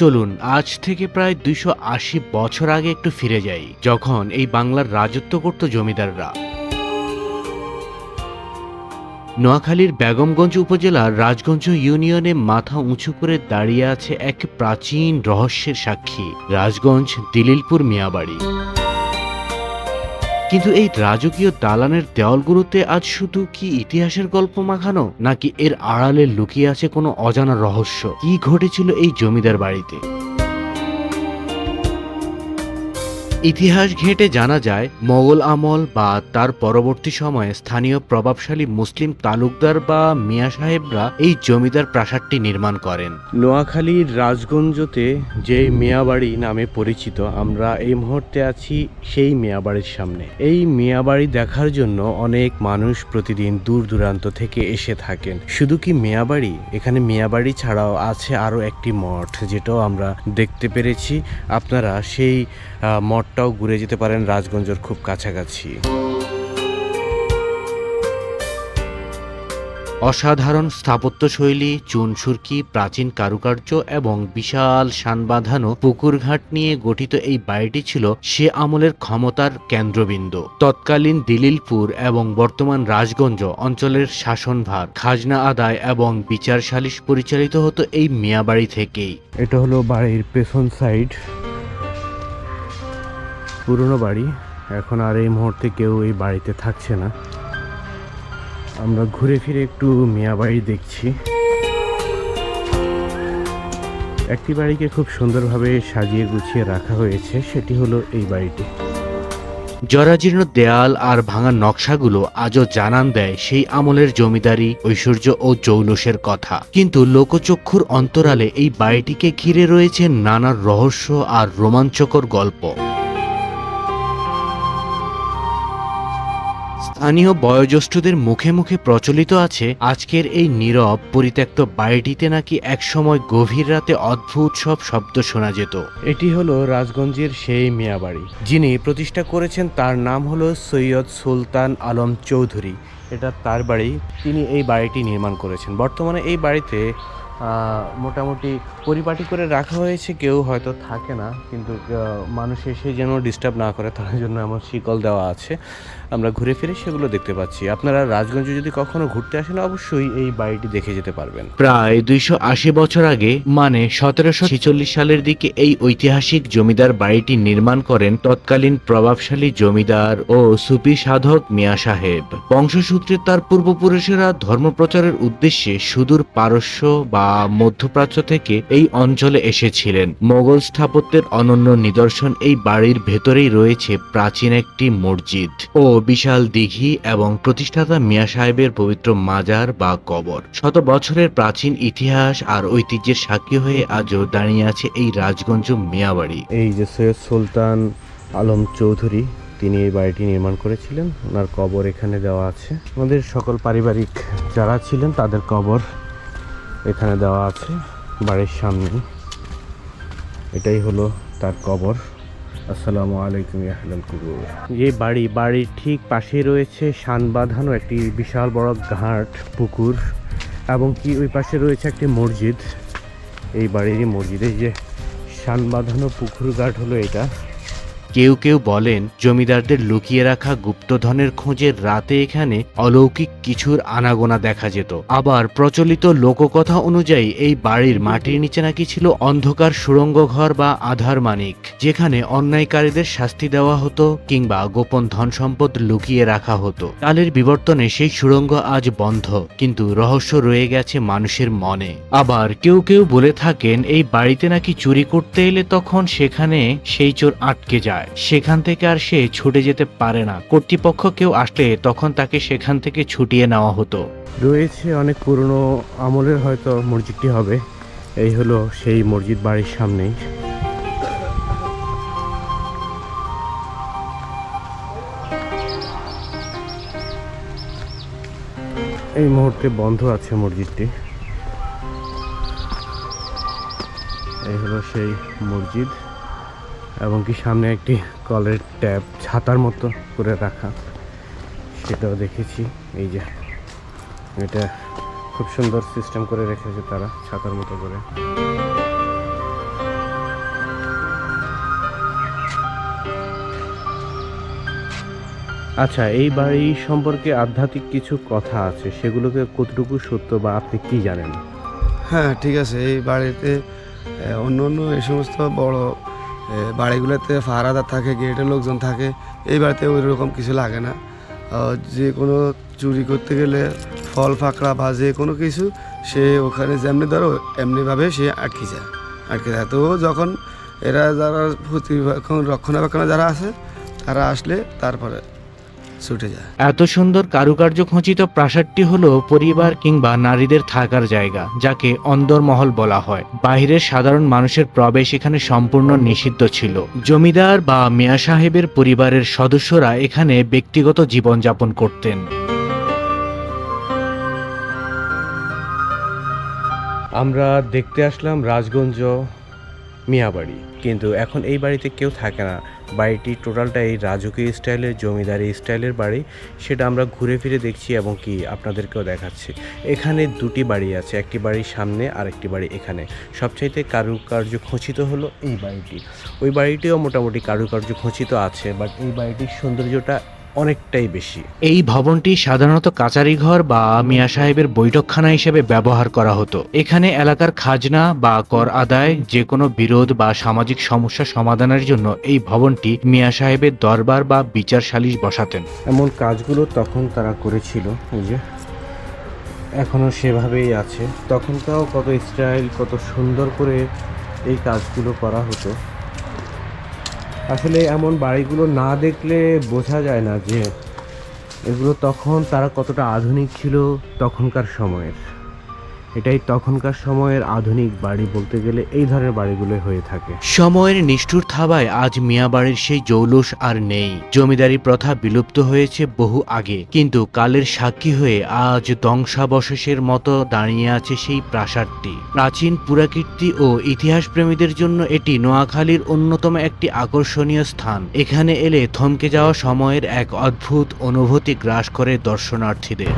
চলুন আজ থেকে প্রায় ২৮০ বছর আগে একটু ফিরে যাই, যখন এই বাংলার রাজত্ব করত জমিদাররা। নোয়াখালীর বেগমগঞ্জ উপজেলার রাজগঞ্জ ইউনিয়নে মাথা উঁচু করে দাঁড়িয়ে আছে এক প্রাচীন রহস্যের সাক্ষী, রাজগঞ্জ দিলিলপুর মিয়াবাড়ি। কিন্তু এই রাজকীয় দালানের দেওয়ালগুলোতে আজ শুধু কি ইতিহাসের গল্প মাখানো, নাকি এর আড়ালে লুকিয়ে আছে কোনো অজানা রহস্য? কি ঘটেছিল এই জমিদার বাড়িতে? ইতিহাস ঘেঁটে জানা যায়, মোগল আমল বা তার পরবর্তী সময়ে স্থানীয় প্রভাবশালী মুসলিম তালুকদার বা মিয়া সাহেবরা এই জমিদার প্রাসাদটি নির্মাণ করেন। নোয়াখালীর রাজগঞ্জতে যে মিয়াবাড়ি নামে পরিচিত, আমরা এই মুহূর্তে আছি সেই মিয়াবাড়ির সামনে। এই মিয়াবাড়ি দেখার জন্য অনেক মানুষ প্রতিদিন দূর দূরান্ত থেকে এসে থাকেন। শুধু কি মিয়াবাড়ি, এখানে মিয়াবাড়ি ছাড়াও আছে আরও একটি মঠ, যেটাও আমরা দেখতে পেরেছি। আপনারা সেই মঠটাও ঘুরে যেতে পারেন রাজগঞ্জের খুব কাছাকাছি। অসাধারণ স্থাপত্যশৈলী, চুনসুরকি, প্রাচীন কারুকার্য এবং বিশাল শান বাঁধানো পুকুরঘাট নিয়ে গঠিত এই বাড়িটি ছিল সে আমলের ক্ষমতার কেন্দ্রবিন্দু। তৎকালীন দিলিলপুর এবং বর্তমান রাজগঞ্জ অঞ্চলের শাসনভার, খাজনা আদায় এবং বিচার সালিশ পরিচালিত হতো এই মিয়াবাড়ি থেকেই। এটা হলো বাড়ির পেছন সাইড, পুরনো বাড়ি। এখন আর এই মুহূর্তে কেউ এই বাড়িতে থাকছে না। আমরা ঘুরে ফিরে একটু মিয়াবাড়ি দেখছি। একটি বাড়িকে খুব সুন্দরভাবে সাজিয়ে গুছিয়ে রাখা হয়েছে, সেটি হলো এই বাড়িটি। জরাজীর্ণ দেয়াল আর ভাঙা নকশাগুলো আজও জানান দেয় সেই আমলের জমিদারি, ঐশ্বর্য ও জৌলুসের কথা। কিন্তু লোকচক্ষুর অন্তরালে এই বাড়িটিকে ঘিরে রয়েছে নানা রহস্য আর রোমাঞ্চকর গল্প। স্থানীয় বয়োজ্যেষ্ঠদের মুখে মুখে প্রচলিত আছে, আজকের এই নীরব পরিত্যক্ত বাড়িটিতে নাকি একসময় গভীর রাতে অদ্ভুত সব শব্দ শোনা যেত। এটি হলো রাজগঞ্জের সেই মিয়াবাড়ি। যিনি প্রতিষ্ঠা করেছেন তার নাম হলো সৈয়দ সুলতান আলম চৌধুরী। এটা তার বাড়ি, তিনি এই বাড়িটি নির্মাণ করেছেন। বর্তমানে এই বাড়িতে মোটামুটি পরিপাটি করে রাখা হয়েছে, কেউ হয়তো থাকে না, কিন্তু মানুষ এসে যেন ডিস্টার্ব না করে তার জন্য এমন শিকল দেওয়া আছে। আমরা ঘুরে ফিরে সেগুলো দেখতে পাচ্ছি। আপনারা রাজগঞ্জে যদি কখনো ঘুরতে আসেন, অবশ্যই এই বাড়িটি দেখে যেতে পারবেন। প্রায় ২৮০ বছর আগে, মানে ১৭৪৬ সালের দিকে এই ঐতিহাসিক জমিদার বাড়িটি নির্মাণ করেন তৎকালীন প্রভাবশালী জমিদার ও সুফি সাধক মিয়া সাহেব। বংশসূত্রে তার পূর্বপুরুষেরা ধর্মপ্রচারের উদ্দেশ্যে সুদূর পারস্য বা মধ্যপ্রাচ্য থেকে এই অঞ্চলে এসেছিলেন। মোগল স্থাপত্যের অনন্য নিদর্শন এই বাড়ির ভেতরেই রয়েছে প্রাচীন একটি মসজিদ ও বিশাল দিঘি এবং প্রতিষ্ঠাতা মিয়া সাহেবের পবিত্র মাজার বা কবর। শত বছরের প্রাচীন ইতিহাস আর ঐতিহ্যের সাক্ষী হয়ে আজও দাঁড়িয়ে আছে এই রাজগঞ্জ মিয়াবাড়ি। এই যে সৈয়দ সুলতান আলম চৌধুরী, তিনি এই বাড়িটি নির্মাণ করেছিলেন। ওনার কবর এখানে দেওয়া আছে। আমাদের সকল পারিবারিক যারা ছিলেন তাদের কবর এখানে দেওয়া আছে বাড়ির সামনে। এটাই হলো তার কবর। আসসালামু আলাইকুম ইয়া আহলাল কুবুর। এই বাড়ির ঠিক পাশেই রয়েছে শান বাঁধানো একটি বিশাল বড় ঘাট, পুকুর, এবং কি ওই পাশে রয়েছে একটি মসজিদ। এই বাড়িরই মসজিদে যে শান বাঁধানো পুকুর ঘাট হলো এটা। কেউ কেউ বলেন, জমিদারদের লুকিয়ে রাখা গুপ্তধনের খোঁজে রাতে এখানে অলৌকিক কিছুর আনাগোনা দেখা যেত। আবার প্রচলিত লোককথা অনুযায়ী এই বাড়ির মাটির নিচে নাকি ছিল অন্ধকার সুড়ঙ্গ ঘর বা আধার মানিক, যেখানে অন্যায়কারীদের শাস্তি দেওয়া হতো কিংবা গোপন ধন সম্পদ লুকিয়ে রাখা হতো। কালের বিবর্তনে সেই সুড়ঙ্গ আজ বন্ধ, কিন্তু রহস্য রয়ে গেছে মানুষের মনে। আবার কেউ কেউ বলে থাকেন, এই বাড়িতে নাকি চুরি করতে এলে তখন সেখানে সেই চোর আটকে যায়, সেখান থেকে আর সে ছুটে যেতে পারে না। কর্তৃপক্ষ কেউ আসলে তখন তাকে সেখান থেকে ছুটিয়ে নেওয়া হতো। রয়েছে অনেক পুরনো আমলের হয়তো মসজিদটি হবে। এই হলো সেই মসজিদ বাড়ির সামনেই। এই মুহূর্তে বন্ধ আছে মসজিদটি। এই হলো সেই মসজিদ, এবং কি সামনে একটি কলের ট্যাপ ছাতার মতো করে রাখা, সেটাও দেখেছি। এই যে এটা খুব সুন্দর সিস্টেম করে রেখেছে তারা ছাতার মতো করে। আচ্ছা, এই বাড়ি সম্পর্কে আধ্যাত্মিক কিছু কথা আছে, সেগুলোকে কতটুকু সত্য বা আপনি কি জানেন? হ্যাঁ, ঠিক আছে। এই বাড়িতে অন্য অন্য এই সমস্ত বড় বাড়িগুলোতে পাহারাদার থাকে, গেটের লোকজন থাকে। এই বাড়িতে ওই রকম কিছু লাগে না। যে কোনো চুরি করতে গেলে ফল ফাকড়া বা যে কোনো কিছু সে ওখানে যেমনি ধরো এমনিভাবে সে আটকে যায়। তো যখন এরা যারা রক্ষণাবেক্ষণে যারা আছে তারা আসলে তারপরে ছুটে যায়। এত সুন্দর কারুকার্য খচিত প্রাসাদটি হলো পরিবার কিংবা নারীদের থাকার জায়গা, যাকে অন্দরমহল বলা হয়। বাহিরের সাধারণ মানুষের প্রবেশ এখানে সম্পূর্ণ নিষিদ্ধ ছিল। জমিদার বা মিয়া সাহেবের পরিবারের সদস্যরা এখানে ব্যক্তিগত জীবনযাপন করতেন। আমরা দেখতে আসলাম রাজগঞ্জ মিয়াবাড়ি, কিন্তু এখন এই বাড়িতে কেউ থাকে না। বাড়িটি টোটালটাই রাজকীয় স্টাইলের, জমিদারি স্টাইলের বাড়ি। সেটা আমরা ঘুরে ফিরে দেখছি এবং কি আপনাদেরকেও দেখাচ্ছি। এখানে দুটি বাড়ি আছে, একটি বাড়ির সামনে আর একটি বাড়ি এখানে। সবচাইতে কারুকার্য খচিত হলো এই বাড়িটি। ওই বাড়িটিও মোটামুটি কারুকার্য খচিত আছে, বাট এই বাড়িটির সৌন্দর্যটা অনেকটাই বেশি। এই ভবনটি সাধারণত কাচারি ঘর বা মিয়া সাহেবের বৈঠকখানা হিসেবে ব্যবহার করা হতো। এখানে এলাকার খাজনা বা কর আদায়, যে কোনো বিরোধ বা সামাজিক সমস্যা সমাধানের জন্য এই ভবনটি মিয়া সাহেবের দরবার বা বিচার সালিশ বসাতেন। এমন কাজগুলো তখন তারা করেছিল, এই যে এখনো সেভাবেই আছে। তখনকাও কত স্টাইল, কত সুন্দর করে এই কাজগুলো করা হতো। আসলে এমন বাড়িগুলো না দেখলে বোঝা যায় না যে এগুলো তখন তারা কতটা আধুনিক ছিল তখনকার সময়ের। এটাই তখনকার সময়ের আধুনিক বাড়ি বলতে গেলে এই ধরনের বাড়িগুলো হয়ে থাকে। সময়ের নিষ্ঠুর থাবায় আজ মিয়া বাড়ির সেই জৌলুস আর নেই। জমিদারি প্রথা বিলুপ্ত হয়েছে বহু আগে, কিন্তু কালের সাক্ষী হয়ে আজ ধ্বংসাবশেষের মতো দাঁড়িয়ে আছে সেই প্রাসাদটি। প্রাচীন পুরাকীর্তি ও ইতিহাস প্রেমীদের জন্য এটি নোয়াখালীর অন্যতম একটি আকর্ষণীয় স্থান। এখানে এলে থমকে যাওয়া সময়ের এক অদ্ভুত অনুভূতি গ্রাস করে দর্শনার্থীদের।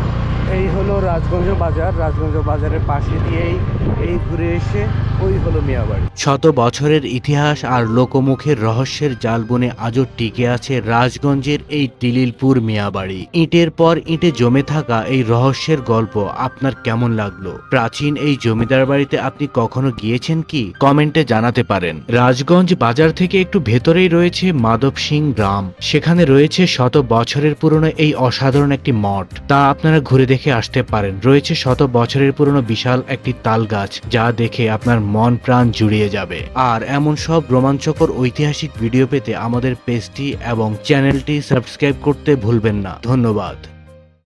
এই হলো রাজগঞ্জ বাজার। রাজগঞ্জ বাজারের পাশে দিয়েই এই ঘুরে এসে ওই হলো মিয়াবাড়ি। শত বছরের ইতিহাস আর লোকমুখের রহস্যের জাল বুনে আজও টিকে আছে রাজগঞ্জের এই টিলিলপুর মিয়াবাড়ি। ইটের পর ইটে জমে থাকা এই রহস্যের গল্প আপনার কেমন লাগলো? প্রাচীন এই জমিদার বাড়িতে আপনি কখনো গিয়েছেন কি? কমেন্টে জানাতে পারেন। রাজগঞ্জ বাজার থেকে একটু ভেতরেই রয়েছে মাধব সিং গ্রাম। সেখানে রয়েছে শত বছরের পুরনো এই অসাধারণ একটি মঠ, তা আপনারা ঘুরে দেখে আসতে পারেন। রয়েছে শত বছরের পুরনো বিশাল একটি তাল গাছ, যা দেখে আপনার মন প্রাণ জুড়িয়ে যাবে। আর এমন সব রোমাঞ্চকর ঐতিহাসিক ভিডিও পেতে আমাদের পেজটি এবং চ্যানেলটি সাবস্ক্রাইব করতে ভুলবেন না। ধন্যবাদ।